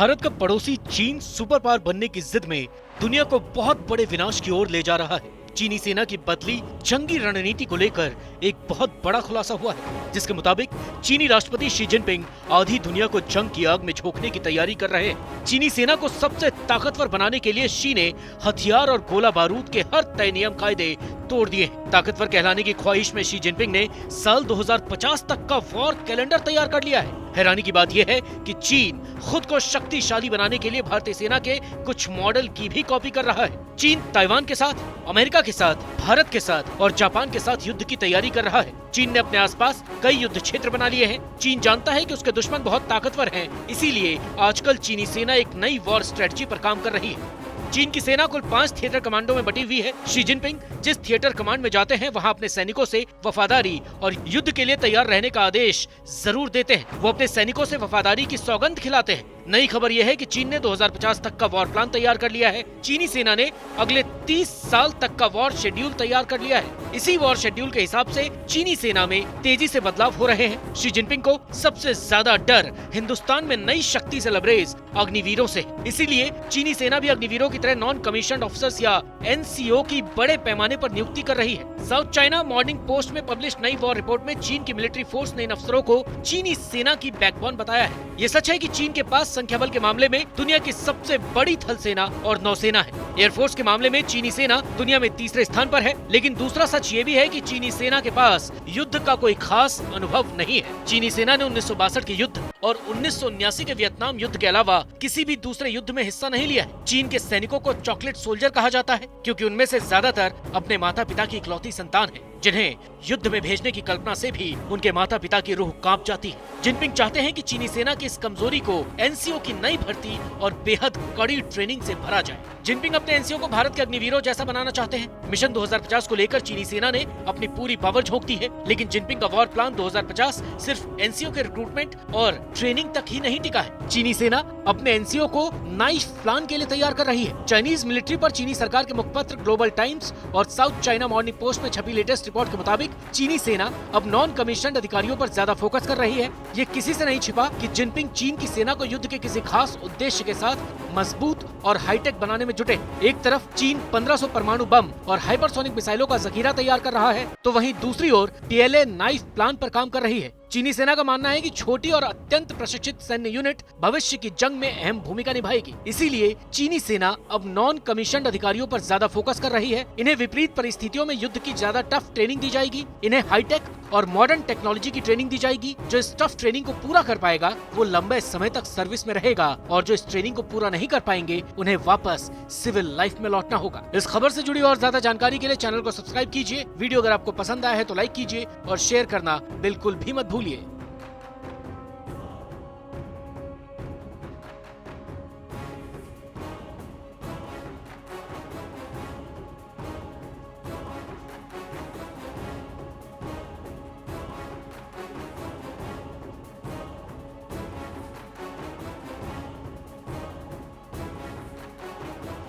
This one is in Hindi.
भारत का पड़ोसी चीन सुपर पावर बनने की जिद में दुनिया को बहुत बड़े विनाश की ओर ले जा रहा है। चीनी सेना की बदली जंगी रणनीति को लेकर एक बहुत बड़ा खुलासा हुआ है, जिसके मुताबिक चीनी राष्ट्रपति शी जिनपिंग आधी दुनिया को जंग की आग में झोंकने की तैयारी कर रहे हैं। चीनी सेना को सबसे ताकतवर बनाने के लिए शी ने हथियार और गोला बारूद के हर तय नियम कायदे तोड़ दिए। ताकतवर कहलाने की ख्वाहिश में शी जिनपिंग ने साल 2050 तक का वॉर कैलेंडर तैयार कर लिया है। हैरानी की बात यह है कि चीन खुद को शक्तिशाली बनाने के लिए भारतीय सेना के कुछ मॉडल की भी कॉपी कर रहा है। चीन ताइवान के साथ, अमेरिका के साथ, भारत के साथ और जापान के साथ युद्ध की तैयारी कर रहा है। चीन ने अपने आसपास कई युद्ध क्षेत्र बना लिए हैं। चीन जानता है कि उसके दुश्मन बहुत ताकतवर हैं, इसीलिए आजकल चीनी सेना एक नई वॉर स्ट्रेटजी पर काम कर रही है। चीन की सेना कुल 5 थिएटर कमांडों में बटी हुई है। शी जिनपिंग जिस थिएटर कमांड में जाते हैं, वहां अपने सैनिकों से वफादारी और युद्ध के लिए तैयार रहने का आदेश जरूर देते हैं। वो अपने सैनिकों से वफादारी की सौगंध खिलाते हैं। नई खबर यह है कि चीन ने 2050 तक का वॉर प्लान तैयार कर लिया है। चीनी सेना ने अगले 30 साल तक का वॉर शेड्यूल तैयार कर लिया है। इसी वॉर शेड्यूल के हिसाब से चीनी सेना में तेजी से बदलाव हो रहे हैं। शी जिनपिंग को सबसे ज्यादा डर हिंदुस्तान में नई शक्ति से लबरेज अग्निवीरों से। इसीलिए चीनी सेना भी अग्निवीरों की तरह नॉन कमीशन्ड ऑफिसर्स या NCO की बड़े पैमाने पर नियुक्ति कर रही है। साउथ चाइना मॉर्निंग पोस्ट में पब्लिश नई वॉर रिपोर्ट में चीन की मिलिट्री फोर्स ने इन अफसरों को चीनी सेना की बैकबोन बताया है। ये सच है कि चीन के पास संख्या बल के मामले में दुनिया की सबसे बड़ी थल सेना और नौसेना है। एयरफोर्स के मामले में चीनी सेना दुनिया में तीसरे स्थान पर है। लेकिन दूसरा सच ये भी है कि चीनी सेना के पास युद्ध का कोई खास अनुभव नहीं है। चीनी सेना ने 1962 के युद्ध और 1979 के वियतनाम युद्ध के अलावा किसी भी दूसरे युद्ध में हिस्सा नहीं लिया है। चीन के सैनिकों को चॉकलेट सोल्जर कहा जाता है, क्योंकि उनमें से ज्यादातर अपने माता पिता की इकलौती संतान है, जिन्हें युद्ध में भेजने की कल्पना से भी उनके माता पिता की रूह कांप जाती है। जिनपिंग चाहते हैं कि चीनी सेना की इस कमजोरी को NCO की नई भर्ती और बेहद कड़ी ट्रेनिंग से भरा जाए। जिनपिंग अपने NCO को भारत के अग्निवीरों जैसा बनाना चाहते हैं। मिशन 2050 को लेकर चीनी सेना ने अपनी पूरी पावर झोंक दी है, लेकिन जिनपिंग का वॉर प्लान 2050 सिर्फ NCO के रिक्रूटमेंट और ट्रेनिंग तक ही नहीं टिका है। चीनी सेना अपने NCO को नाइफ प्लान के लिए तैयार कर रही है। चाइनीज मिलिट्री पर चीनी सरकार के मुखपत्र ग्लोबल टाइम्स और साउथ चाइना मॉर्निंग पोस्ट में छपी लेटेस्ट रिपोर्ट के मुताबिक चीनी सेना अब नॉन कमीशन्ड अधिकारियों पर ज्यादा फोकस कर रही है। ये किसी से नहीं छिपा कि जिनपिंग चीन की सेना को युद्ध के किसी खास उद्देश्य के साथ मजबूत और हाईटेक बनाने में जुटे। एक तरफ चीन 1500 परमाणु बम और हाइपरसोनिक मिसाइलों का जखीरा तैयार कर रहा है, तो वहीं दूसरी ओर PLA नाइफ प्लान पर काम कर रही है। चीनी सेना का मानना है कि छोटी और अत्यंत प्रशिक्षित सैन्य यूनिट भविष्य की जंग में अहम भूमिका निभाएगी। इसीलिए चीनी सेना अब नॉन कमीशन्ड अधिकारियों पर ज्यादा फोकस कर रही है। इन्हें विपरीत परिस्थितियों में युद्ध की ज्यादा टफ ट्रेनिंग दी जाएगी। इन्हें हाईटेक और मॉडर्न टेक्नोलॉजी की ट्रेनिंग दी जाएगी। जो इस टफ ट्रेनिंग को पूरा कर पाएगा वो लंबे समय तक सर्विस में रहेगा, और जो इस ट्रेनिंग को पूरा नहीं कर पाएंगे उन्हें वापस सिविल लाइफ में लौटना होगा। इस खबर से जुड़ी और ज्यादा जानकारी के लिए चैनल को सब्सक्राइब कीजिए। वीडियो अगर आपको पसंद आया है तो लाइक कीजिए और शेयर करना बिल्कुल भी मत भूलिए।